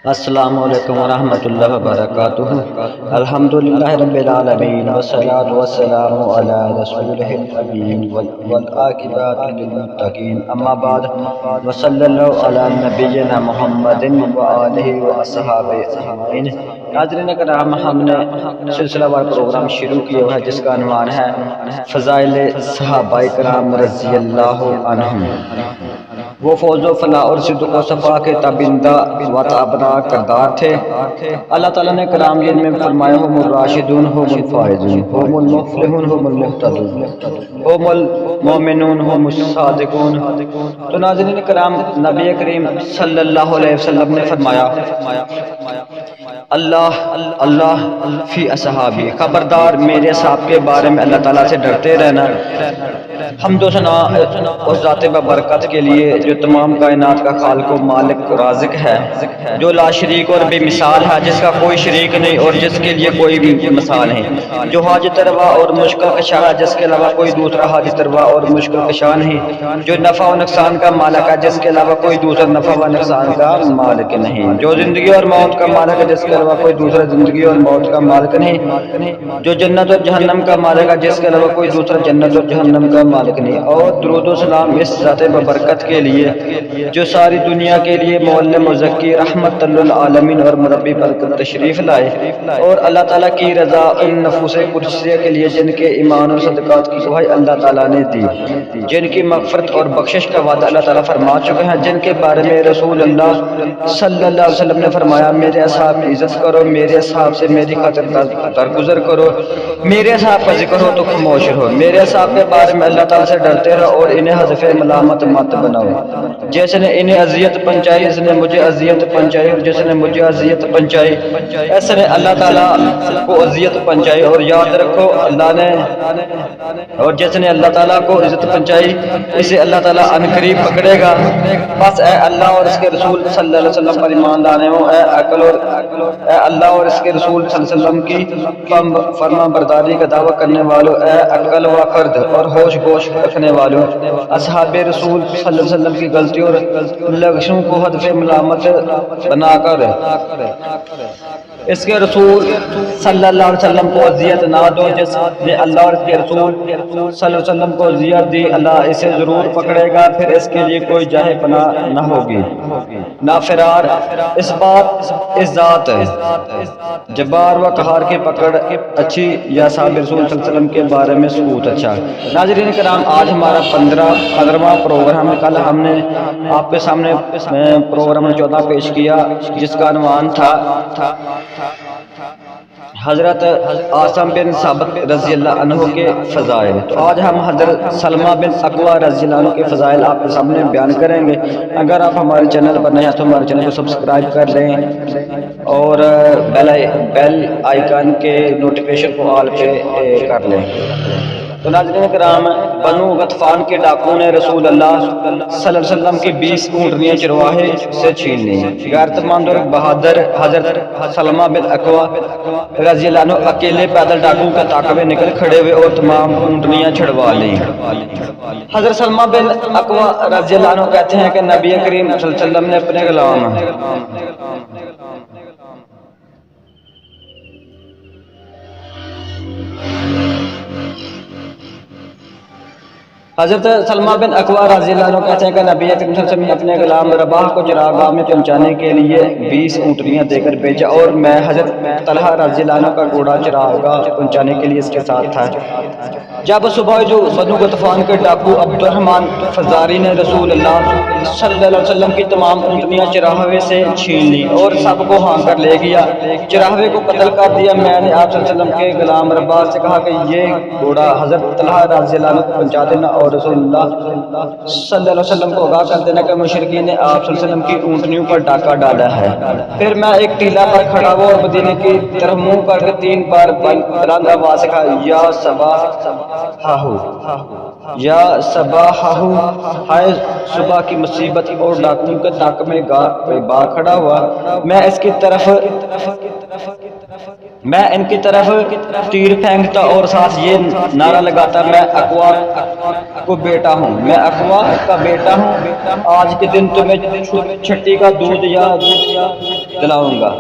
السلام علیکم ورحمۃ اللہ وبرکاتہ۔ الحمدللہ رب العالمین والصلاۃ والسلام علی رسولہ الامین والعاقبۃ للمتقین، اما بعد، وصلی اللہ علی نبینا محمد وآلہ واصحابہ اجمعین۔ ناظرین کرام، ہم نے سلسلہ وار پروگرام شروع کیا ہے جس کا عنوان ہے فضائل صحابہ کرام رضی اللہ عنہم۔ وہ فوز و فلاح اور صدق و صفا کے تابندہ و تابنا کردار تھے۔ اللہ تعالیٰ نے کرام میں فرمایا ہم الراشدون ہم الفائزون ہم المفلحون ہم المہتدون ہم المؤمنون ہم الصادقون۔ تو ناظرین کرام، نبی کریم صلی اللہ علیہ وسلم نے فرمایا اللہ اللہ فی اصحابی، خبردار میرے صاحب کے بارے میں اللہ تعالیٰ سے ڈرتے رہنا۔ حمد و ثنا اس ذات ببرکت کے لیے جو تمام کائنات کا خالق و مالک رازق ہے، جو لا شریک اور بے مثال ہے، جس کا کوئی شریک نہیں اور جس کے لیے کوئی بھی مثال نہیں، جو حاجت روا اور مشکل کشا ہے، جس کے علاوہ کوئی دوسرا حاجت روا اور مشکل کشا نہیں، جو نفع و نقصان کا مالک ہے، جس کے علاوہ کوئی دوسرا نفع و نقصان کا مالک نہیں، جو زندگی اور موت کا مالک ہے، جس کے علاوہ کوئی دوسرا زندگی اور موت کا مالک نہیں، جو جنت اور جہنم کا مالک ہے، جس کے علاوہ کوئی دوسرا جنت اور جہنم کا مالک نہیں۔ اور درود و سلام اس ذات ببرکت کے لیے جو ساری دنیا کے لیے معلم و ذکی، رحمت للعالمین اور مربی پر تشریف لائے، اور اللہ تعالیٰ کی رضا ان نفوس قدسیہ کے لیے جن کے ایمان اور صدقات کی گواہی اللہ تعالیٰ نے دی، جن کی مغفرت اور بخشش کا وعدہ اللہ تعالیٰ فرما چکے ہیں، جن کے بارے میں رسول اللہ صلی اللہ علیہ وسلم نے فرمایا میرے اصحاب کی عزت کرو، میرے اصحاب سے میری خاطر درگزر کرو، میرے اصحاب کا ذکر ہو تو خاموش رہو، میرے اصحاب کے بارے میں اللہ تعالیٰ سے ڈرتے رہو اور انہیں حذف ملامت مت بناؤ۔ جس نے انہیں اذیت پہنچائی، اس نے مجھے اذیت پہنچائی، اور جس نے مجھے اذیت پہنچائی اس نے اللہ تعالیٰ کو اذیت پہنچائی۔ اور یاد رکھو، اللہ نے اور جس نے اللہ تعالیٰ کو عزت پہنچائی اسے اللہ تعالیٰ عنقریب پکڑے گا۔ بس اے اللہ اور اس کے رسول صلی اللہ علیہ وسلم پر ایمان لانے ہو، اے اللہ اور اس کے رسول صلی اللہ علیہ وسلم کی فرما برداری کا دعویٰ کرنے والوں، اے عقل و خرد اور ہوش گوش رکھنے والوں، اصحاب رسول صلی اللہ علیہ وسلم کی غلطیوں اور لغزشوں کو حذف ملامت بنا کر اس کے رسول صلی اللہ علیہ وسلم کو اذیت نہ دو۔ جس نے اللہ اور اس کے رسول صلی اللہ علیہ وسلم کو اذیت دی، اللہ اسے ضرور پکڑے گا، پھر اس کے لیے کوئی جاہ پناہ نہ ہوگی نہ فرار۔ اس بات اس ذات جبار و قہار کی پکڑ اچھی یا صحابہ رسول صلی اللہ علیہ وسلم کے بارے میں سکوت اچھا۔ ناظرین کرام، آج ہمارا 15واں پروگرام، کل ہم نے آپ کے سامنے پروگرام 14 پیش کیا جس کا عنوان تھا حضرت عاصم بن ثابت رضی اللہ عنہ کے فضائل۔ تو آج ہم حضرت سلمہ بن اکوع رضی اللہ عنہ کے فضائل آپ کے سامنے بیان کریں گے۔ اگر آپ ہمارے چینل پر نئے ہیں تو ہمارے چینل کو سبسکرائب کر لیں اور بیل آئیکن کے نوٹیفیکیشن کو آل پہ کر لیں۔ تو ناظرین کرام، بنو غطفان کے ڈاکوؤں نے رسول اللہ صلی اللہ علیہ وسلم کی 20 اونٹنیاں چرواہے سے چھین لیں۔ غیرت مند اور بہادر حضرت سلمہ بن اکوع رضی اللہ عنہ اکیلے پیدل ڈاکوؤں کے تعاقب نکل کھڑے ہوئے اور تمام اونٹنیاں چھڑوا لیں۔ حضرت سلمہ بن اکوع رضی اللہ عنہ کہتے ہیں کہ نبی کریم صلی اللہ علیہ وسلم نے اپنے غلام حضرت سلمہ بن اکوع رضی اللہ عنہ کہتے ہیں کہ نبی کریم صلی اللہ علیہ وسلم نے اپنے غلام رباح کو چراگاہ میں پہنچانے کے لیے 20 اونٹنیاں دے کر بھیجا، اور میں حضرت طلحہ رضی اللہ عنہ کا گھوڑا چراگاہ پہنچانے کے لیے اس کے ساتھ تھا۔ جب صبح جو بنو غطفان کے ڈاکو عبد الرحمن فزاری نے رسول اللہ صلی اللہ علیہ وسلم کی تمام اونٹنیاں چراہوے سے چھین لی اور سب کو ہانک کر لے گیا، چراہوے کو قتل کر دیا، میں نے آپ صلی اللہ علیہ وسلم کے غلام رباح سے کہا کہ یہ گھوڑا حضرت طلحہ رضی اللہ عنہ کو پہنچا دینا اور رسول اللہ صلی اللہ علیہ وسلم کو آگاہ کر دینا کہ مشرکین نے آپ صلی اللہ علیہ وسلم کی اونٹنیوں پر ڈاکہ ڈالا ہے۔ پھر میں ایک ٹیلہ پر کھڑا ہوا اور مدینے کی طرف منہ کر کے 3 بار بلند آواز سے کہا یا صباحہو، یا صباحہو، ہائے صبح کی مصیبت، اور ڈاکوؤں کے تعاقب میں گار پہ با کھڑا ہوا۔ میں اس کی طرف میں ان کی طرف تیر پھینکتا اور ساتھ یہ نعرہ لگاتا، میں اقوا کو بیٹا ہوں، میں اقوا کا بیٹا ہوں، آج کے دن تمہیں چھٹی کا دودھ یا دلاؤں گا۔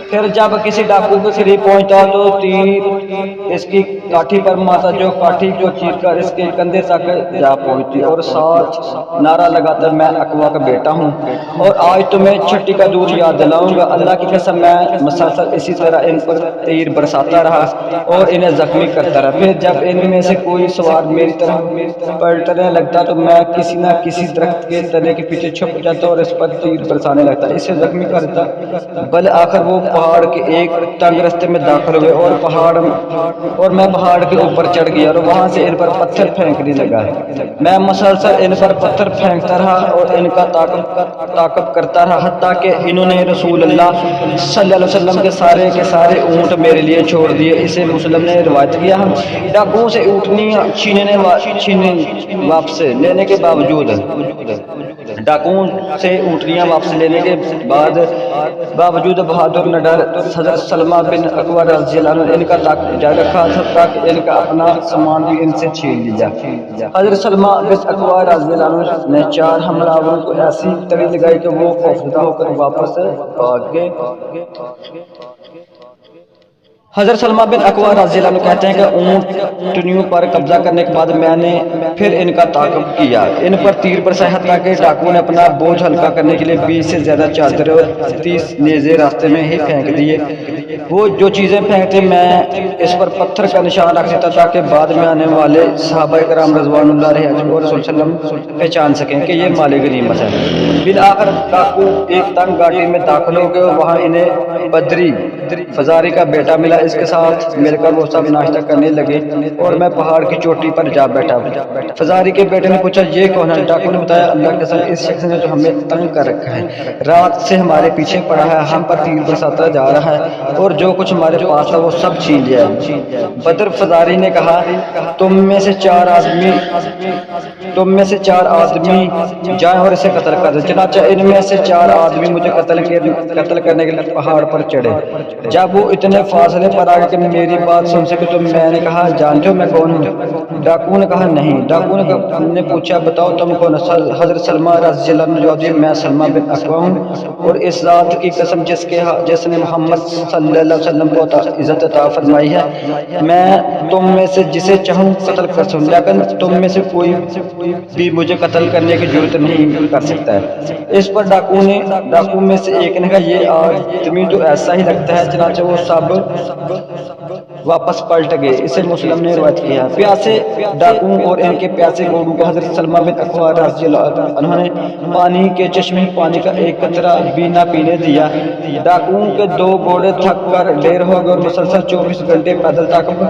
پھر جب کسی ڈاکو کے قریب پہنچتا تو تیر اس کی کاٹھی پر مارتا، جو کاٹھی جو چیر کر اس کے کندھے تک جا پہنچتی، اور ساتھ نعرہ لگاتا، میں اقوا کا بیٹا ہوں اور آج تمہیں چھٹی کا دودھ یاد دلاؤں گا۔ اللہ کی قسم میں مسلسل اسی طرح ان پر تیر برساتا رہا اور انہیں زخمی کرتا رہا۔ پھر جب ان میں سے کوئی سوار میری طرف پلٹنے لگتا تو میں کسی نہ کسی درخت کے تنے کے پیچھے چھپ جاتا اور اس پر تیر برسانے لگتا، اسے زخمی کرتا۔ بل آخر وہ پہاڑ کے ایک تنگ رستے میں داخل ہوئے اور میں پہاڑ کے اوپر چڑھ گیا اور وہاں سے ان پر پتھر پھینکنے لگا۔ میں مسلسل ان پر پتھر پھینکتا رہا اور ان کا تعاقب کرتا رہا، حتیٰ کہ انہوں نے رسول اللہ صلی اللہ علیہ وسلم کے سارے اونٹ میرے لیے چھوڑ دیے۔ اسے مسلم نے روایت کیا، ہم ڈاکوؤں سے اونٹنیاں واپس لینے کے باوجود ڈاکوؤں سے اونٹنیاں واپس لینے کے باوجود بہادر نڈر حضرت سلمہ بن اکوع رضی اللہ عنہ ان کا تعاقب جاری رکھا تاکہ ان کا اپنا سامان بھی ان سے چھین لیا۔ حضرت سلمہ بن اکوع رضی اللہ عنہ نے 4 حملہ آوروں کو ایسی تڑی لگائی کہ وہ خوفزدہ ہو کر واپس بھاگ گئے۔ حضرت سلمہ بن اکوع رضی اللہ عنہ کہتے ہیں کہ اونٹنیوں پر قبضہ کرنے کے بعد میں نے پھر ان کا تعاقب کیا، ان پر تیر برسائے، حتیٰ کہ ڈاکوؤں نے اپنا بوجھ ہلکا کرنے کے لیے 20 سے زیادہ چادریں اور 30 نیزے راستے میں ہی پھینک دیے۔ وہ جو چیزیں پھینکتے میں اس پر پتھر کا نشان رکھ دیتا تاکہ بعد میں آنے والے صحابہ کرام رضوان اللہ علیہم اور رسول صلی اللہ علیہ وسلم پہچان سکیں کہ یہ مال غنیمت ہے۔ بالآخر ڈاکو ایک تنگ گاٹی میں داخل ہو گئے اور وہاں انہیں بدری فزاری کا بیٹا ملا، اس کے ساتھ مل کر وہ سب ناشتہ کرنے لگے اور میں پہاڑ کی چوٹی پر جا بیٹھا۔ فزاری کے بیٹے نے پوچھا، یہ کون ہے؟ ڈاکو نے بتایا، اللہ کے قسم اس شخص نے جو ہمیں تنگ کر رکھا ہے، رات سے ہمارے پیچھے پڑا ہے، ہم پر تیر برساتا جا رہا ہے اور جو کچھ ہمارے پاس تھا وہ سب چھین لیا ہے۔ بدر فزاری نے کہا، تم میں سے چار آدمی جائیں اور اسے قتل کر دیں۔ چنانچہ ان میں سے 4 آدمی مجھے قتل کرنے کے لیے پہاڑ پر چڑھے۔ جب وہ اتنے فاصلے پر آگے کہ میری بات سن سکے تو میں نے کہا، جانتے ہو میں کون ہوں؟ ڈاکو نے کہا، نہیں۔ ڈاکو نے پوچھا، بتاؤ تم کون؟ حضرت سلمہ رضی اللہ عنہ جواب دیا، میں سلمہ بن اکوع ہوں اور اس ذات کی قسم جس نے محمد صلی اللہ علیہ وسلم کو عزت عطا فرمائی ہے، میں تم میں سے جسے چاہوں قتل کر سکوں، لیکن تم میں سے کوئی بھی مجھے قتل کرنے کی جرات نہیں کر سکتا ہے۔ اس پر ڈاکو میں سے ایک نے کہا، یہ آدمی تو ایسا ہی لگتا ہے۔ چنانچہ وہ سب واپس پلٹ گئے۔ اسے مسلم نے روایت کیا۔ پیاسے ڈاکوؤں اور ان کے پیاسے گھوڑوں کو حضرت سلمہ بن اکوع رضی اللہ عنہ نے پانی کے چشمے پانی کا ایک قطرہ بھی نہ پینے دیا۔ ڈاکوؤں کے 2 گھوڑے تھک کر ڈھیر ہو گئے اور مسلسل 24 گھنٹے پیدل تعاقب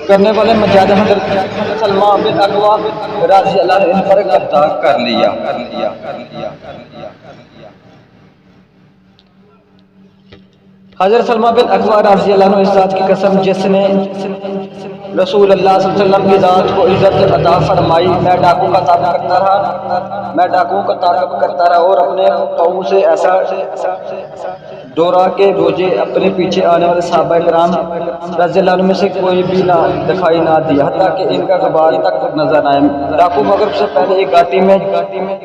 کرنے والے مجاہد حضرت سلمہ بن اکوع رضی اللہ عنہ ان پر قبضہ کر لیا۔ حضرت سلمہ بن اکوع رضی اللہ عنہ اس ذات کی قسم جس نے رسول اللہ صلی اللہ علیہ وسلم کی ذات کو عزت عطا فرمائی، میں ڈاکو کا تعاقب کرتا رہا اور اپنے پاؤں سے ایسا ڈورا کہ مجھے اپنے پیچھے آنے والے صحابہ کرام رضی اللہ عنہ میں سے کوئی بھی دکھائی نہ دیا، حتیٰ کہ ان کا غبار تک نظر نہ آئے۔ ڈاکو مغرب سے پہلے ایک گھاٹی میں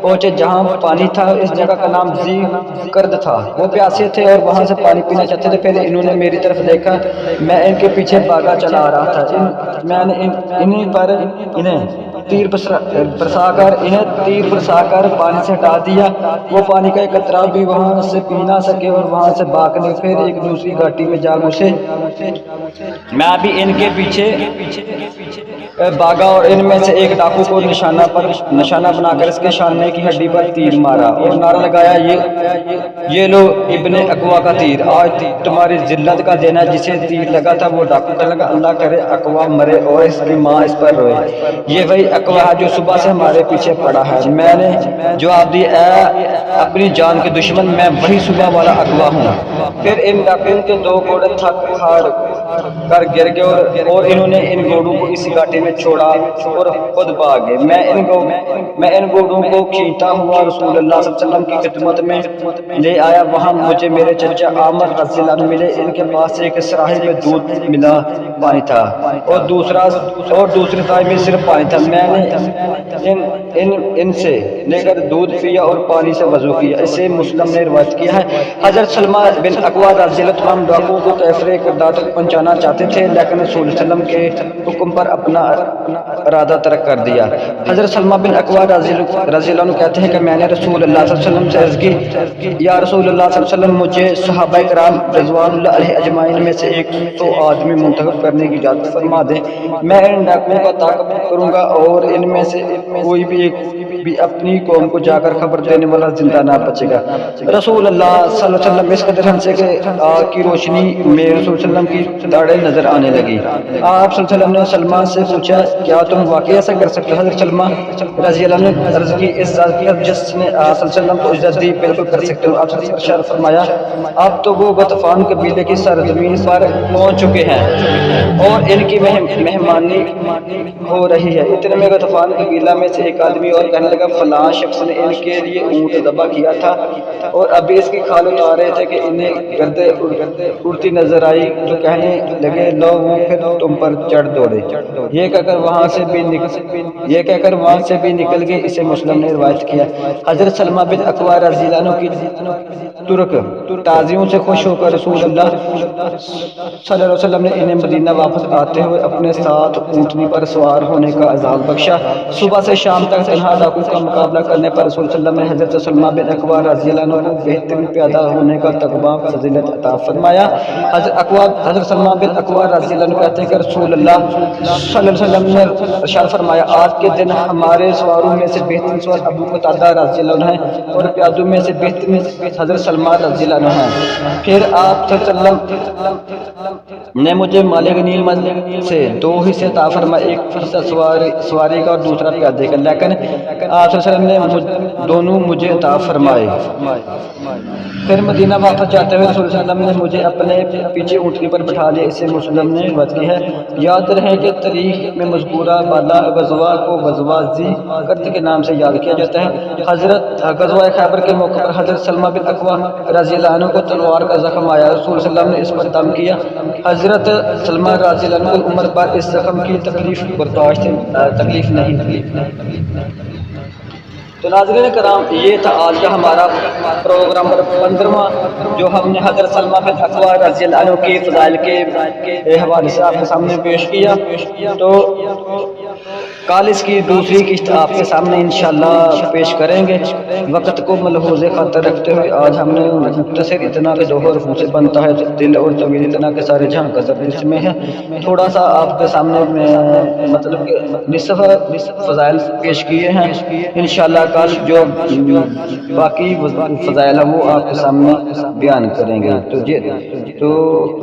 پہنچے جہاں پانی تھا، اس جگہ کا نام ذی کرد تھا۔ وہ پیاسے تھے اور وہاں سے پانی پینا چاہتے تھے۔ پھر انہوں نے میری طرف دیکھا، میں ان کے پیچھے بھاگا چلا آ رہا تھا۔ میں نے انہیں تیر برسا کر پانی سے ہٹا دیا، وہ پانی کا ایک قطرہ بھی وہاں سے پی نہ سکے اور وہاں سے بھاگنے پھر ایک دوسری گھاٹی میں جا گھسے۔ میں بھی ان کے پیچھے بھاگا اور ان میں سے ایک ڈاکو کو نشانہ بنا کر اس کے شانے کی ہڈی پر تیر مارا اور نعرہ لگایا، یہ لو ابن اکوع کا تیر، آج تمہاری ذلت کا دن ہے۔ جسے تیر لگا تھا وہ ڈاکو کہنے لگا، اللہ کرے اکوع مرے اور اس کی ماں اس پر روئے، یہ وہی اکوع ہے جو صبح سے ہمارے پیچھے پڑا ہے۔ میں نے جواب دیا، اے اپنی جان کے دشمن، میں وہی صبح والا اکوع ہوں۔ پھر ان ڈاکوؤں کے 2 گھوڑے تھک ہار کر گر گئے اور انہوں نے ان گھوڑوں کو اس گھاٹی میں چھوڑا اور خود بھاگ گئے۔ میں ان گھوڑوں کو کھینچتا ہوا رسول اللہ صلی اللہ علیہ وسلم کی خدمت میں لے آیا۔ وہاں مجھے میرے چچا عامر رضی اللہ عنہ ملے۔ ان کے پاس ایک صراحی میں دودھ ملا پانی تھا اور دوسری صراحی میں صرف پانی تھا۔ میں نے ان سے لے کر دودھ پیا اور پانی سے وضو کیا۔ اسے مسلم نے روایت کیا ہے۔ حضرت سلمہ بن اکوع رضی اللہ عنہ ڈاکوؤں کو کیفر کردار تک پہنچانا چاہتے تھے، لیکن رسول صلی اللہ علیہ وسلم کے حکم پر اپنا ارادہ ترک کر دیا۔ حضرت سلمہ بن اکوع رضی اللہ عنہ کہتے ہیں کہ میں نے رسول اللہ صلی اللہ علیہ وسلم سے عرض کی، یا رسول اللہ صلی اللہ علیہ وسلم، مجھے صحابہ کرام رضوان اللہ علیہ اجمعین میں سے 100 آدمی منتخب کرنے کی اجازت فرما دیں۔ میں ان ڈاکوؤں کا تعاقب کروں گا اور ان میں سے کوئی بھی اپنی قوم کو جا کر خبر دینے والا زندہ نہ بچے گا۔ رسول اللہ صلی اللہ علیہ وسلم اس قدر ہنسے کہ آگ کی روشنی میں رسول صلی اللہ علیہ وسلم کی داڑھیں نظر آنے لگی۔ آپ صلی اللہ علیہ وسلم نے سلمہ سے پوچھا، کیا تم واقعی ایسا کر سکتے ہو؟ حضرت سلمہ رضی اللہ عنہ نے عرض کی، اس ذات کی جس نے آپ صلی اللہ علیہ وسلم کو اجازت دی، بالکل کر سکتے ہو۔ آپ صلی اللہ علیہ وسلم نے فرمایا، اب تو وہ غطفان قبیلے کی سرزمین پر پہنچ چکے ہیں اور ان کی مہمانی ہو رہی ہے۔ اتنے میں غطفان قبیلہ میں سے ایک آدمی اور کہنے لگا، فلاں شخص نے ان کے لیے اونٹ ذبح کیا تھا اور ابھی اس کی کھال اتار رہے تھے کہ انہیں گردے اڑتی نظر آئی تو کہنے لگے، لو وہ پھر تم پر چڑھ دوڑے۔ یہ کہہ کر وہاں سے بھی نکل گئے۔ اسے مسلم نے روایت کیا۔ حضرت سلمہ بن اکوع رضی اللہ عنہ کی ترک تازیوں سے خوش ہو کر رسول اللہ صلی اللہ علیہ وسلم نے انہیں مدینہ واپس آتے ہوئے اپنے ساتھ اونٹنی پر سوار ہونے کا اعزاز بخشا۔ صبح سے شام تک تنہا ڈاکو کا مقابلہ کرنے پر رسول صلی اللہ علیہ وسلم نے حضرت سلمہ بن اکوع رضی اللہ عنہ کو بہترین پیادہ ہونے کا تقویٰ فضیلت عطا فرمایا۔ حضرت سلمہ بن اکوع رضی اللہ عنہ کہتے ہیں کہ رسول اللہ صلی اللہ علیہ وسلم نے ارشاد فرمایا، آج کے دن ہمارے سواروں میں سے بہترین سوار ابو قتادہ رضی اللہ عنہ ہیں اور پیادوں میں سے بہترین حضرت سلمہ رضی اللہ عنہ ہیں۔ پھر آپ صلی اللہ علیہ وسلم نے مجھے مال غنیمت سے 2 حصے عطا فرمائے، ایک حصہ سواری کا اور دوسرا پیادے کا، لیکن آپ صلی اللہ علیہ وسلم نے دونوں مجھے عطا فرمائے۔ پھر مدینہ واپس جاتے ہوئے رسول صلی اللہ علیہ وسلم نے مجھے اپنے پیچھے اونٹنی پر بٹھا لیا۔ اسے مسلم نے روایت کی ہے۔ یاد رہے کہ تاریخ میں مذکورہ بالا غزوہ کو غزوہ ذی قرد کے نام سے یاد کیا جاتا ہے۔ غزوہ خیبر کے موقع پر حضرت سلمہ بن اکوع رضی اللہ عنہ کو تلوار کا زخم آیا۔ رسول صلی اللہ علیہ وسلم نے اس پر دم کیا۔ حضرت سلمہ رضی اللہ عنہ کو عمر پر اس زخم کی تکلیف نہیں تھی۔ تو ناظرین کرام، یہ تھا آج کا ہمارا پروگرام 15واں، جو ہم نے حضرت سلمہ بن اکوع رضی اللہ عنہ کی فضائل کے حوالے سے آپ کے سامنے پیش کیا۔ تو کل اس کی دوسری قسط آپ کے سامنے انشاءاللہ پیش کریں گے۔ وقت کو ملحوظ خاطر رکھتے ہوئے آج ہم نے مختصر اتنا کہ 2 حرفوں سے بنتا ہے دل اور طویل اتنا کہ سارے جہاں کا ضبط اس میں ہے، تھوڑا سا آپ کے سامنے مطلب کہ نصف فضائل پیش کیے ہیں۔ انشاءاللہ کل جو باقی فضائل ہیں وہ آپ کے سامنے بیان کریں گے۔ تو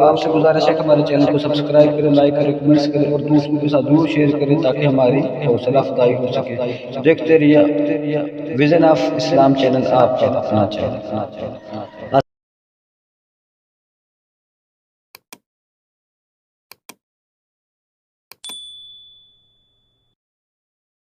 آپ سے گزارش ہے کہ ہمارے چینل کو سبسکرائب کریں، لائک کریں، کمنٹس کریں اور دوسروں کے ساتھ ضرور شیئر کریں تاکہ ہماری حوصلہ افزائی ہو سکے۔ دیکھتے رہیے ویژن آف اسلام چینل، آپ کا اپنا چینل۔